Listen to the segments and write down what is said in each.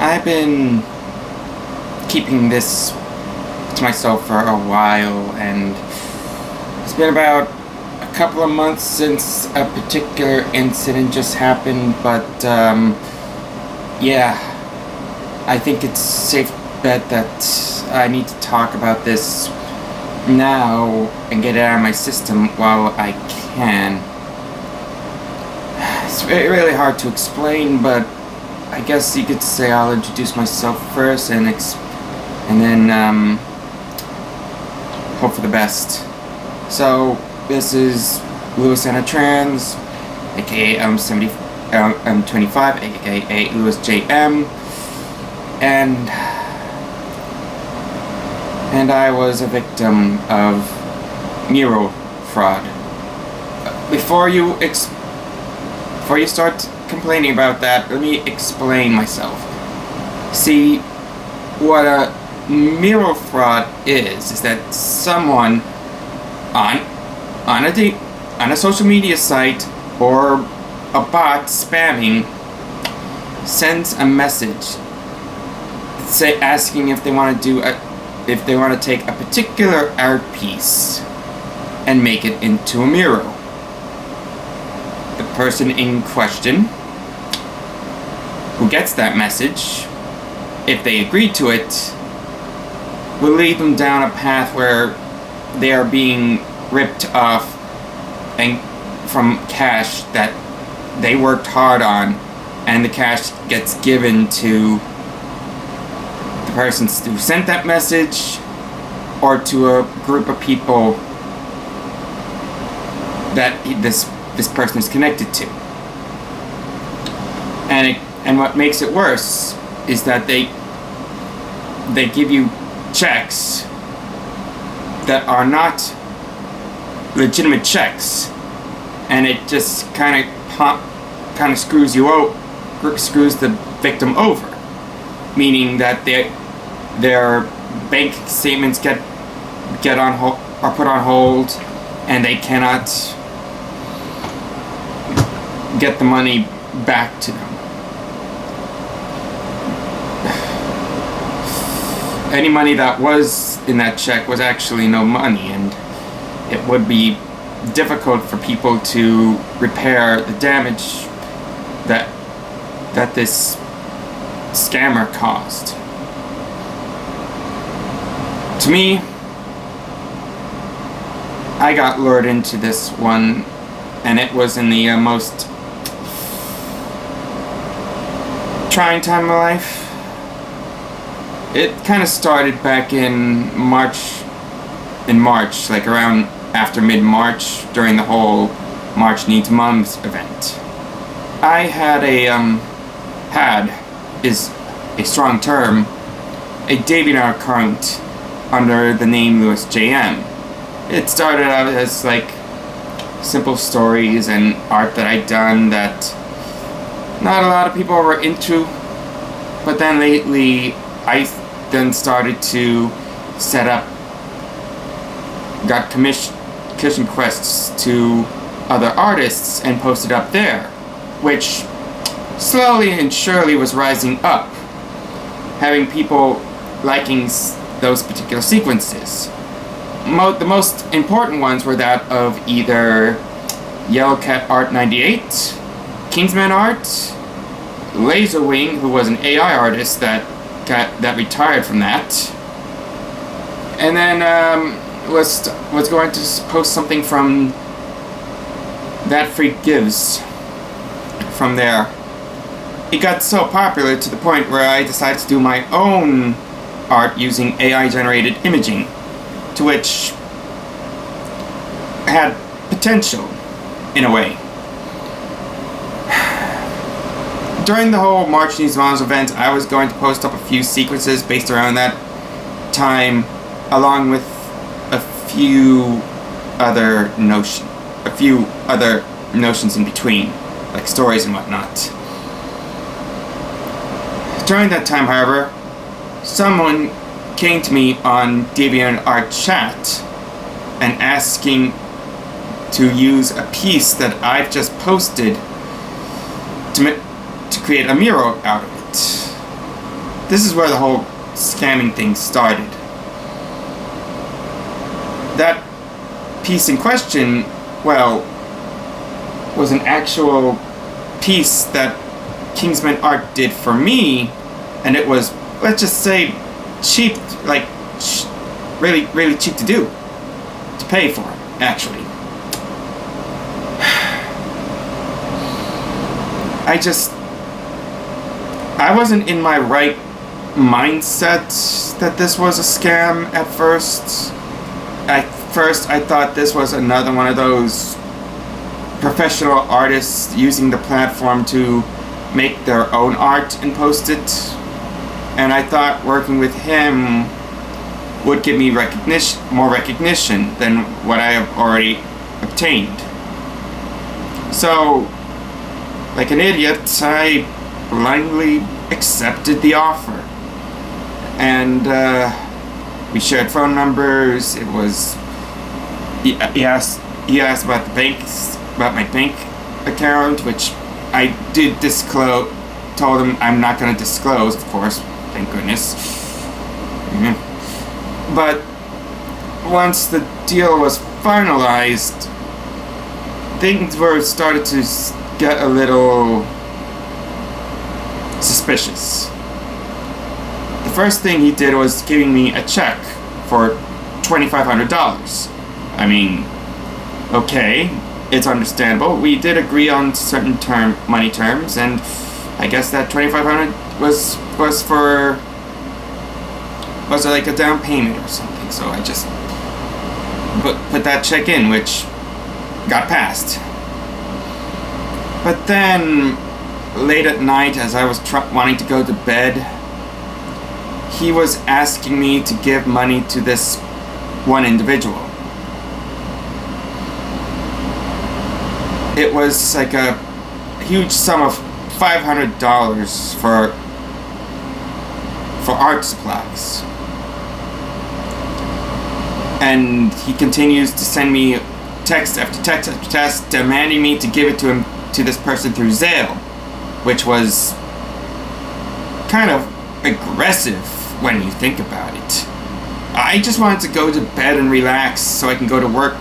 I've been keeping this to myself for a while, and it's been about a couple of months since a particular incident just happened, but yeah, I think it's safe to bet that I need to talk about this now and get it out of my system while I can. It's really hard to explain, but I guess you could say I'll introduce myself first and then hope for the best. So this is Lewis and a Trans, aka I'm 25, aka Lewis JM, and I was a victim of mural fraud. Before you start complaining about that, let me explain myself. See, what a mural fraud is that someone on a social media site or a bot spamming sends a message asking if they want to take a particular art piece and make it into a mural. The person in question who gets that message, if they agree to it, will lead them down a path where they are being ripped off and from cash that they worked hard on, and the cash gets given to the person who sent that message or to a group of people that this person is connected to. And what makes it worse is that they give you checks that are not legitimate checks, and it just kind of screws the victim over, meaning that their bank statements are put on hold, and they cannot get the money back to them. Any money that was in that check was actually no money, and it would be difficult for people to repair the damage that this scammer caused. To me, I got lured into this one, and it was in the most trying time of my life. It kind of started back in March, like around after mid-March, during the whole March Needs Moms event. I had is a strong term, a DeviantArt account under the name Lewis JM. It started out as like simple stories and art that I'd done that not a lot of people were into, but then lately I then started to got commission requests to other artists and posted up there, which slowly and surely was rising up, having people liking those particular sequences. The most important ones were that of either Yellow Cat Art 98, Kingsman Art, Laserwing, who was an AI artist that retired from that, and then was going to post something from That Freak Gives from there. It got so popular to the point where I decided to do my own art using AI generated imaging, to which had potential in a way. During the whole March Needs Moms event, I was going to post up a few sequences based around that time, along with a few other notions in between, like stories and whatnot. During that time, however, someone came to me on DeviantArt Chat and asking to use a piece that I've just posted to create a mural out of it. this is where the whole scamming thing started. That piece in question, well, was an actual piece that Kingsman Art did for me, and it was, let's just say, cheap, like, really, really cheap to do, to pay for, actually. I wasn't in my right mindset that this was a scam at first. At first, I thought this was another one of those professional artists using the platform to make their own art and post it. And I thought working with him would give me more recognition than what I have already obtained. So, like an idiot, I blindly accepted the offer. And we shared phone numbers. It was he asked about about my bank account, which I did disclose. Told him I'm not going to disclose, of course. Thank goodness. But once the deal was finalized, things started to get a little suspicious. The first thing he did was giving me a check for $2,500. I mean, okay, it's understandable. We did agree on certain money terms, and I guess that $2,500 was like a down payment or something. So I just put that check in, which got passed. But then, late at night, as I was wanting to go to bed, he was asking me to give money to this one individual. It was like a huge sum of $500 for art supplies. And he continues to send me text after text after text demanding me to give it to this person through Zelle, which was kind of aggressive when you think about it. I just wanted to go to bed and relax so I can go to work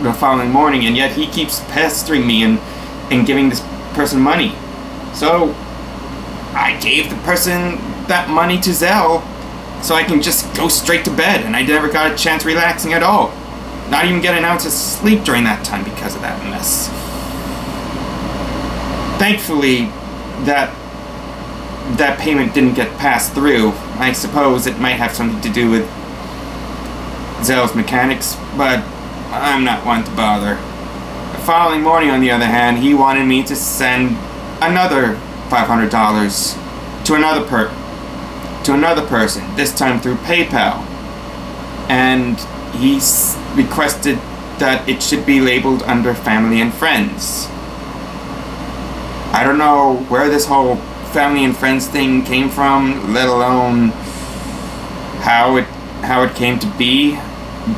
the following morning, and yet he keeps pestering me and giving this person money. So I gave the person that money to Zelle so I can just go straight to bed, and I never got a chance relaxing at all. Not even getting out to sleep during that time because of that mess. Thankfully, that payment didn't get passed through. I suppose it might have something to do with Zelle's mechanics, but I'm not one to bother. The following morning, on the other hand, he wanted me to send another $500 to another person, this time through PayPal. And he requested that it should be labeled under family and friends. I don't know where this whole family and friends thing came from, let alone how it came to be,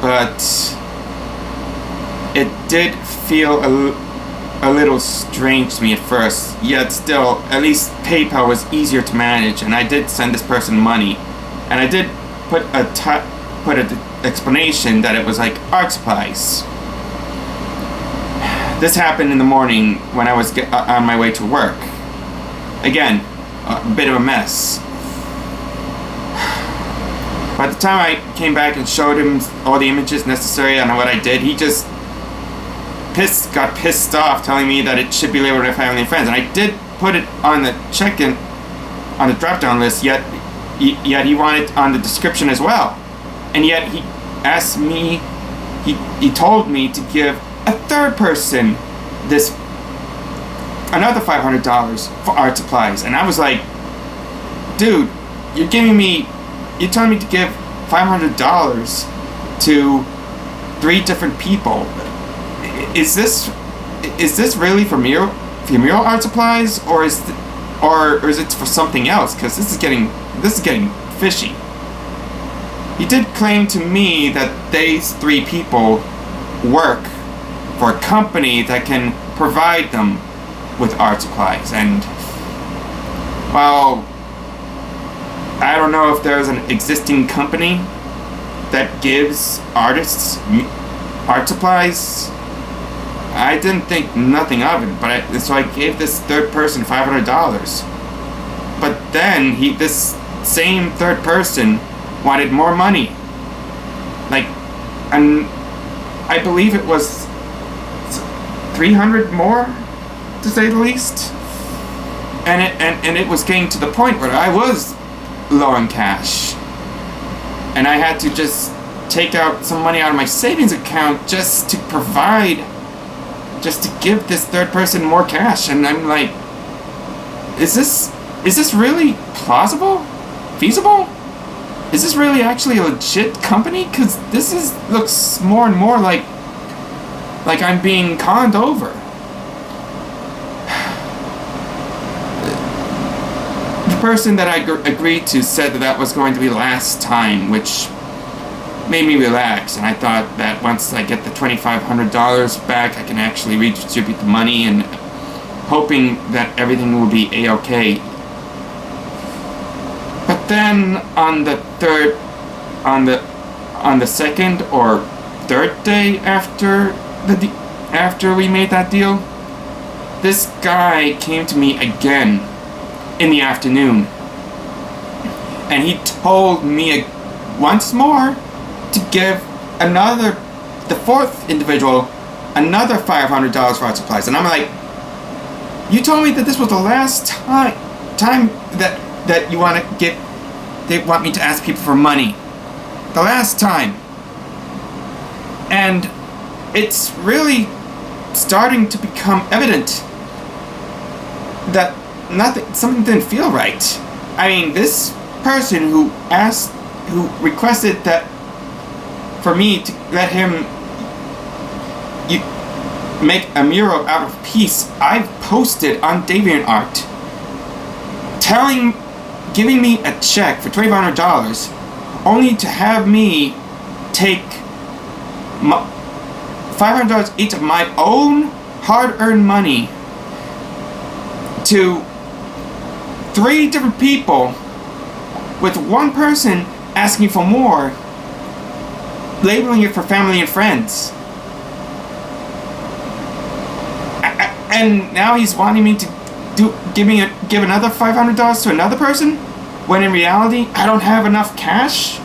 but it did feel a little strange to me at first, yet still, at least PayPal was easier to manage, and I did send this person money, and I did put an explanation that it was like art supplies. This happened in the morning when I was on my way to work. Again, a bit of a mess. By the time I came back and showed him all the images necessary on what I did, he just got pissed off, telling me that it should be labeled with family and friends. And I did put it on the check-in, on the drop-down list, yet he wanted on the description as well. And yet he asked me, he told me to give a third person another $500 for art supplies. And I was like, dude, you're telling me to give $500 to 3 different people. Is this really for mural art supplies, or is it for something else? Because this is getting fishy. He did claim to me that these 3 people work for a company that can provide them with art supplies, and well, I don't know if there's an existing company that gives artists art supplies. I didn't think nothing of it, so I gave this third person $500. But then this same third person wanted more money. And I believe it was 300 more, to say the least. And it was getting to the point where I was low on cash, and I had to just take out some money out of my savings account just to give this third person more cash. And I'm like, is this really plausible? Feasible? Is this really actually a legit company? Because looks more and more like I'm being conned over. The person that I agreed to said that was going to be the last time, which made me relax, and I thought that once I get the $2,500 back, I can actually redistribute the money, and hoping that everything will be a-okay. But then on the second or third day after we made that deal, this guy came to me again in the afternoon, and he told me once more to give the fourth individual another $500 for art supplies. And I'm like, you told me that this was the last time that you want to they want me to ask people for money. The last time. And it's really starting to become evident that something didn't feel right. I mean, this person who requested that for me to let him make a mural out of piece I've posted on DeviantArt, giving me a check for $2,500, only to have me take $500 each of my own hard-earned money to 3 different people, with one person asking for more, labeling it for family and friends. And now he's wanting me to give another $500 to another person, when in reality I don't have enough cash.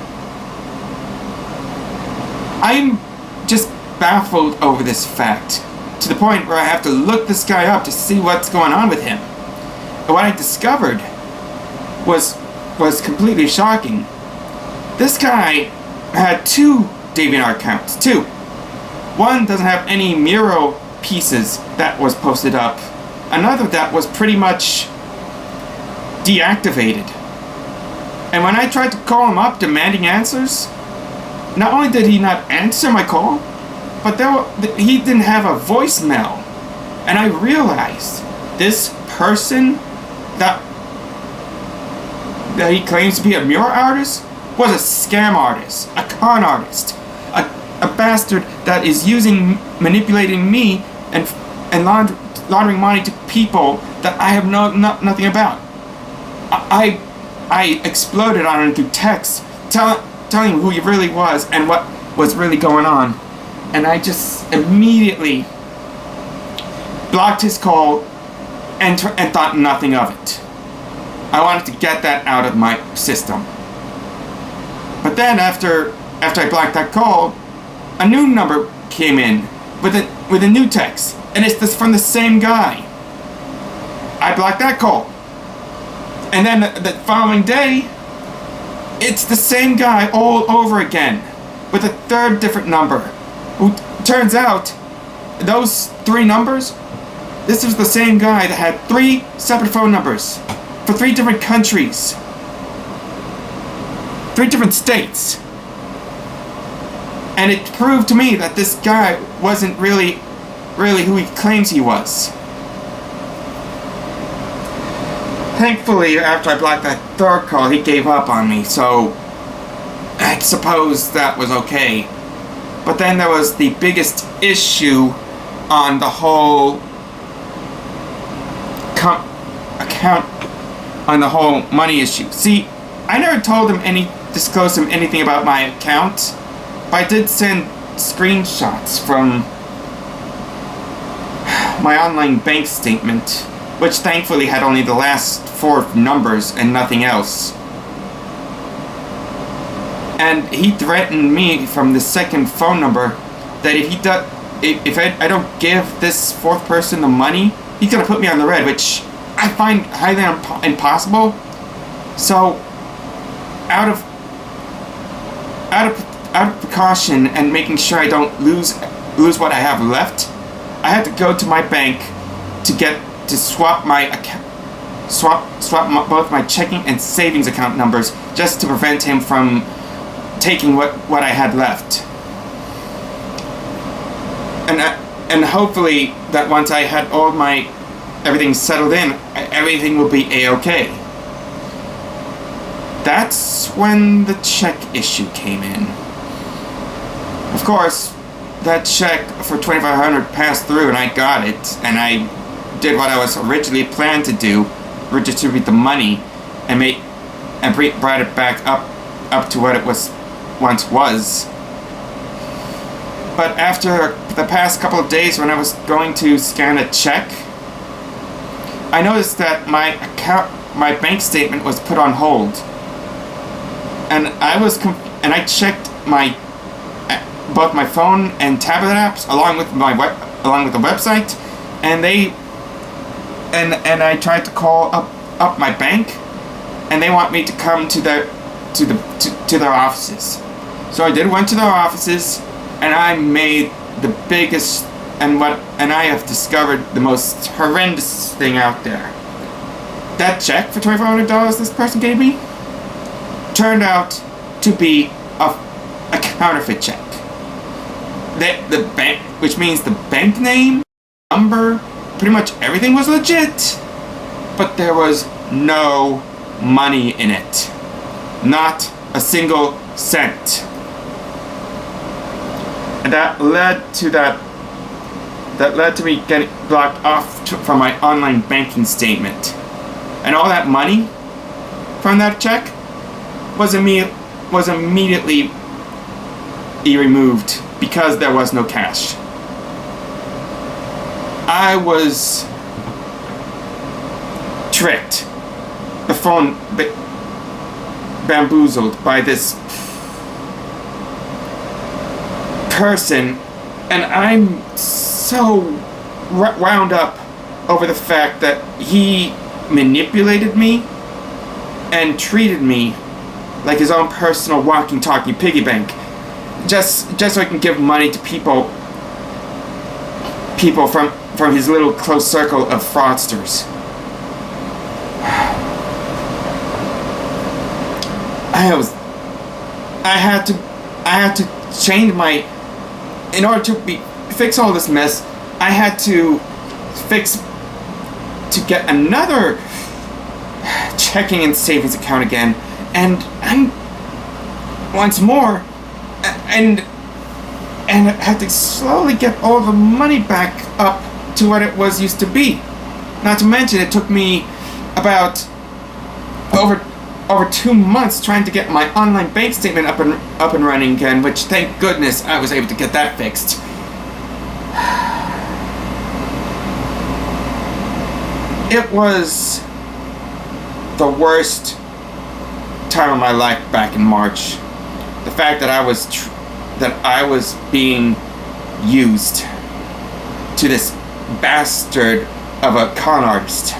I'm just baffled over this fact, to the point where I have to look this guy up to see what's going on with him. And what I discovered was completely shocking. This guy had 2 DeviantArt accounts. 2. One doesn't have any mural pieces that was posted up. Another that was pretty much deactivated. And when I tried to call him up demanding answers, not only did he not answer my call, but he didn't have a voicemail. And I realized this person that he claims to be a mural artist was a scam artist, a con artist, a bastard that is manipulating me and laundering money to people that I have nothing about. I exploded on him through text, telling him who he really was and what was really going on, and I just immediately blocked his call and thought nothing of it. I wanted to get that out of my system. But then after I blocked that call, a new number came in with a new text, and it's from the same guy. I blocked that call. And then the following day, it's the same guy all over again with a third different number. Who turns out those 3 numbers, this was the same guy that had 3 separate phone numbers for 3 different countries, 3 different states. And it proved to me that this guy wasn't really who he claims he was. Thankfully, after I blocked that third call, he gave up on me, so I suppose that was okay. But then there was the biggest issue on the whole account, on the whole money issue. See, I never disclosed him anything about my account, but I did send screenshots from my online bank statement, which thankfully had only the last 4 numbers and nothing else. And he threatened me from the second phone number that if I don't give this 4th person the money, he's gonna put me on the red, which I find highly impossible. So, out of precaution and making sure I don't lose what I have left, I had to go to my bank to swap my account, both my checking and savings account numbers, just to prevent him from taking what I had left. And hopefully that once I had all everything settled in, everything will be a-okay. That's when the check issue came in. Of course, that check for $2,500 passed through and I got it, and I did what I was originally planned to do, redistribute the money and brought it back up to what it once was. But after the past couple of days, when I was going to scan a check, I noticed that my bank statement was put on hold, and I checked both my phone and tablet apps along with the website, and I tried to call up my bank, and they want me to come to their offices. So I went to their offices, and I made the biggest and I have discovered the most horrendous thing out there. That check for $2,500 this person gave me turned out to be a counterfeit check. The bank, which means the bank name, number, pretty much everything was legit, but there was no money in it. Not a single cent. And that led to me getting blocked off from my online banking statement. And all that money from that check was immediately removed because there was no cash. I was tricked. The phone bamboozled by this person, and I'm so wound up over the fact that he manipulated me and treated me like his own personal walking, talking piggy bank, just so I can give money to people from his little close circle of fraudsters. I had to change my, in order to fix all this mess, I had to get another checking and savings account again, and once more, and I had to slowly get all the money back up to what it was used to be. Not to mention, it took me about over 2 months trying to get my online bank statement up and running again, which thank goodness I was able to get that fixed. It was the worst time of my life back in March. The fact that I was being used to this bastard of a con artist.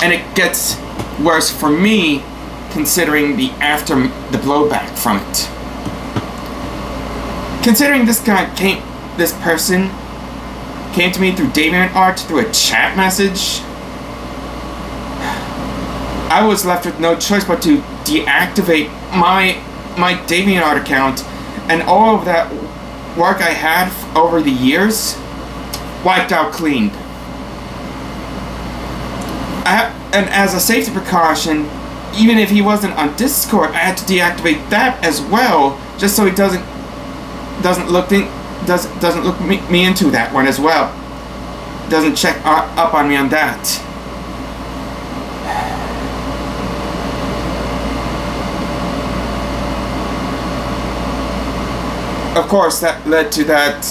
And it gets worse for me, considering the blowback from it. Considering this person came to me through DeviantArt through a chat message, I was left with no choice but to deactivate my DeviantArt account, and all of that work I had over the years wiped out clean. And as a safety precaution, even if he wasn't on Discord, I had to deactivate that as well, just so he doesn't look me into that one as well. Doesn't check up on me on that. of course, that led to that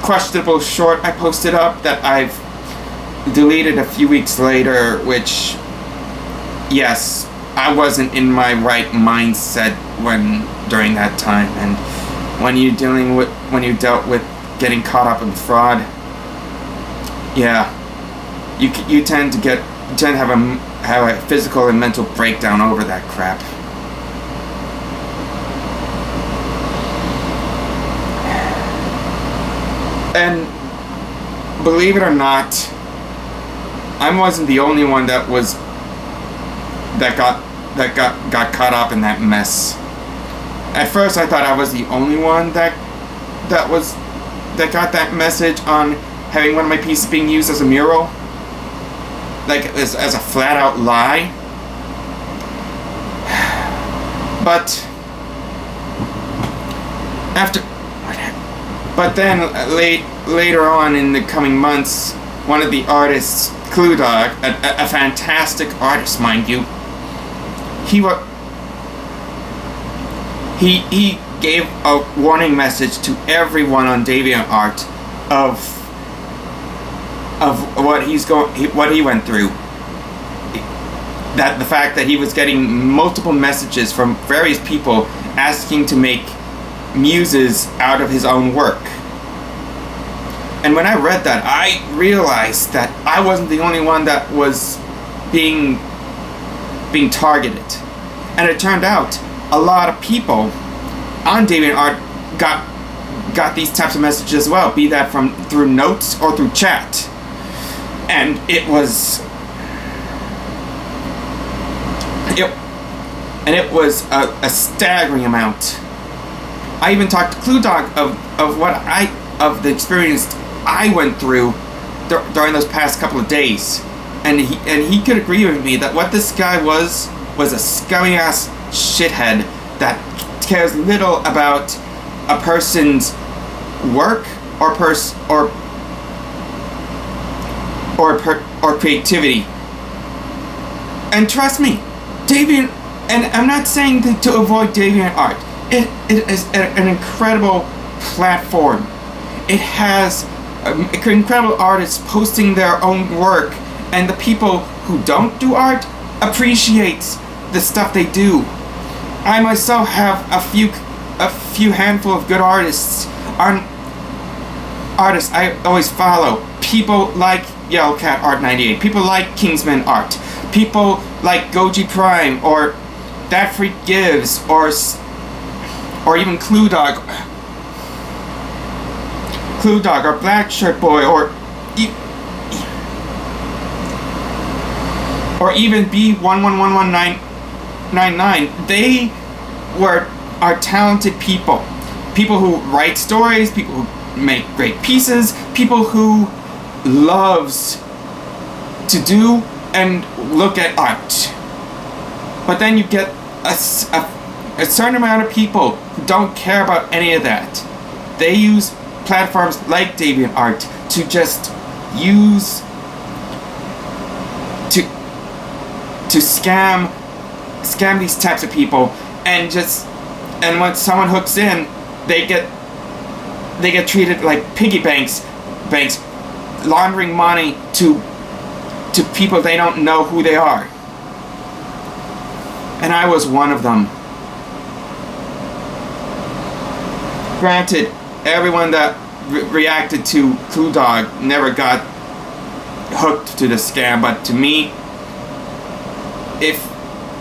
questionable short I posted up that I've deleted a few weeks later, which, yes, I wasn't in my right mindset during that time. And when you dealt with getting caught up in fraud, yeah, you tend to have a physical and mental breakdown over that crap. And believe it or not, I wasn't the only one that got caught up in that mess. At first, I thought I was the only one that got that message on having one of my pieces being used as a mural, like as a flat out lie. But then later on in the coming months, one of the artists, Clue Dog, a fantastic artist, mind you, he gave a warning message to everyone on DeviantArt of what he went through. That the fact that he was getting multiple messages from various people asking to make muses out of his own work. And when I read that, I realized that I wasn't the only one that was being targeted. And it turned out a lot of people on DeviantArt got these types of messages as well, be that through notes or through chat. And it was a staggering amount. I even talked to Clue Dog of the experience I went through during those past couple of days, and he could agree with me that what this guy was a scummy ass shithead that cares little about a person's work or creativity. And trust me, and I'm not saying to avoid DeviantArt. It is an incredible platform. It has incredible artists posting their own work, and the people who don't do art appreciate the stuff they do. I myself have a few handful of good artists I always follow. People like Yellowcat Art 98, people like Kingsman Art, people like Goji Prime or That Freak Gives or even Clue Dog or Black Shirt Boy or even B111199. They are talented people who write stories, people who make great pieces, people who loves to do and look at art. But then you get a certain amount of people who don't care about any of that. They use platforms like DeviantArt to just use to scam these types of people, and when someone hooks in, they get treated like piggy banks, laundering money to people they don't know who they are. And I was one of them. Granted, everyone that reacted to Clue Dog never got hooked to the scam, but to me, if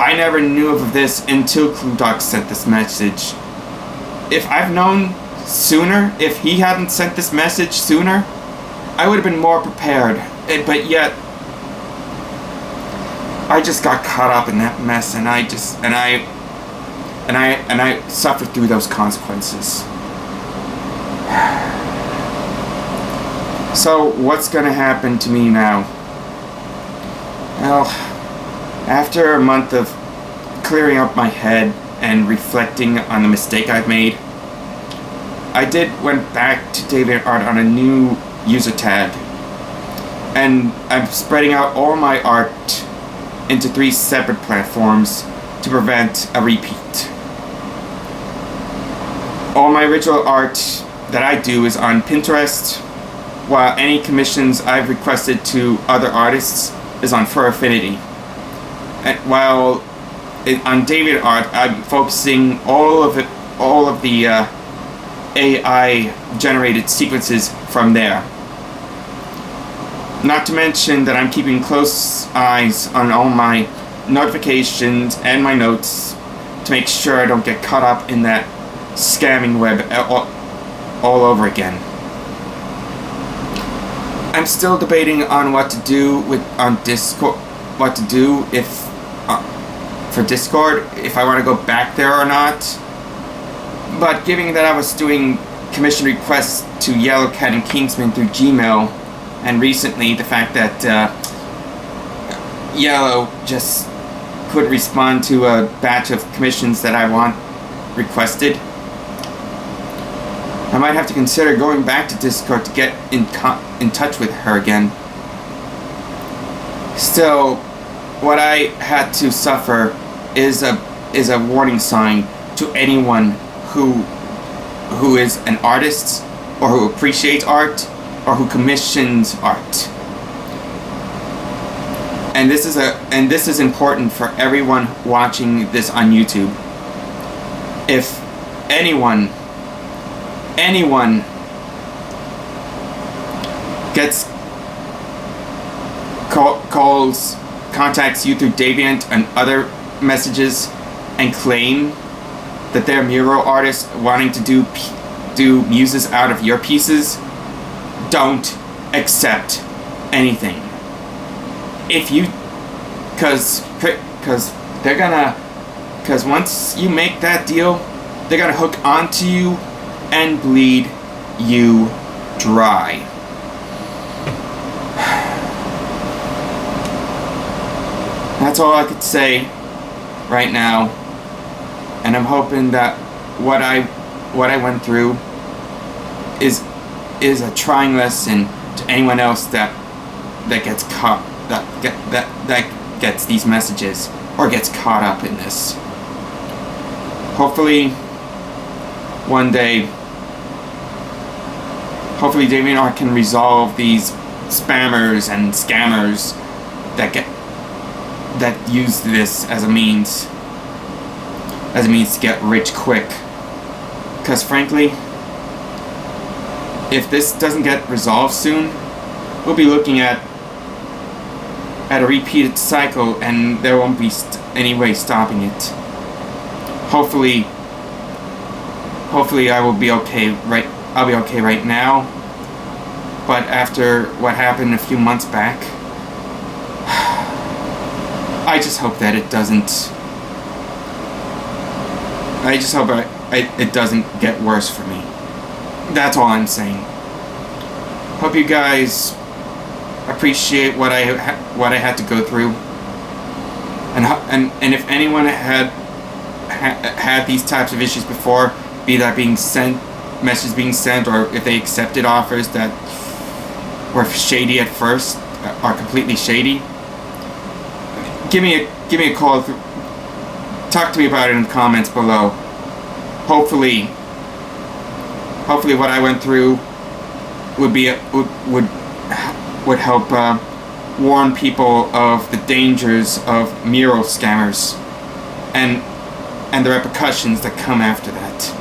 I never knew of this until Clue Dog sent this message. If I've known sooner, if he hadn't sent this message sooner, I would have been more prepared. But yet, I just got caught up in that mess, and I suffered through those consequences. So what's gonna happen to me now? Well, after a month of clearing up my head and reflecting on the mistake I've made, I went back to DeviantArt on a new user tag, and I'm spreading out all my art into 3 separate platforms to prevent a repeat. All my original art that I do is on Pinterest, while any commissions I've requested to other artists is on Fur Affinity. And while on DeviantArt, I'm focusing all of the AI generated sequences from there. Not to mention that I'm keeping close eyes on all my notifications and my notes to make sure I don't get caught up in that scamming web all over again. I'm still debating on what to do on Discord. What to do if for Discord, if I want to go back there or not. But given that I was doing commission requests to Yellow Cat and Kingsman through Gmail, and recently the fact that Yellow just couldn't respond to a batch of commissions that I want requested, I might have to consider going back to Discord to get in touch with her again. Still, what I had to suffer is a warning sign to anyone who is an artist, or who appreciates art, or who commissions art. And this is important for everyone watching this on YouTube. If anyone contacts you through Deviant and other messages and claim that they're mural artists wanting to do muses out of your pieces, don't accept anything. If you, cause once you make that deal, they're gonna hook onto you and bleed you dry. That's all I could say right now, and I'm hoping that what I went through is a trying lesson to anyone else that gets caught that gets these messages or gets caught up in this. Hopefully one day, hopefully DeviantArt can resolve these spammers and scammers that use this as a means to get rich quick. Because frankly, if this doesn't get resolved soon, we'll be looking at a repeated cycle, and there won't be any way stopping it. Hopefully I will be okay. I'll be okay right now. But after what happened a few months back, I just hope that it doesn't. I just hope it doesn't get worse for me. That's all I'm saying. Hope you guys appreciate what I had to go through, and if anyone had these types of issues before, be that messages being sent, or if they accepted offers that were shady at first, are completely shady, give me a call. Talk to me about it in the comments below. Hopefully what I went through would help warn people of the dangers of mural scammers and the repercussions that come after that.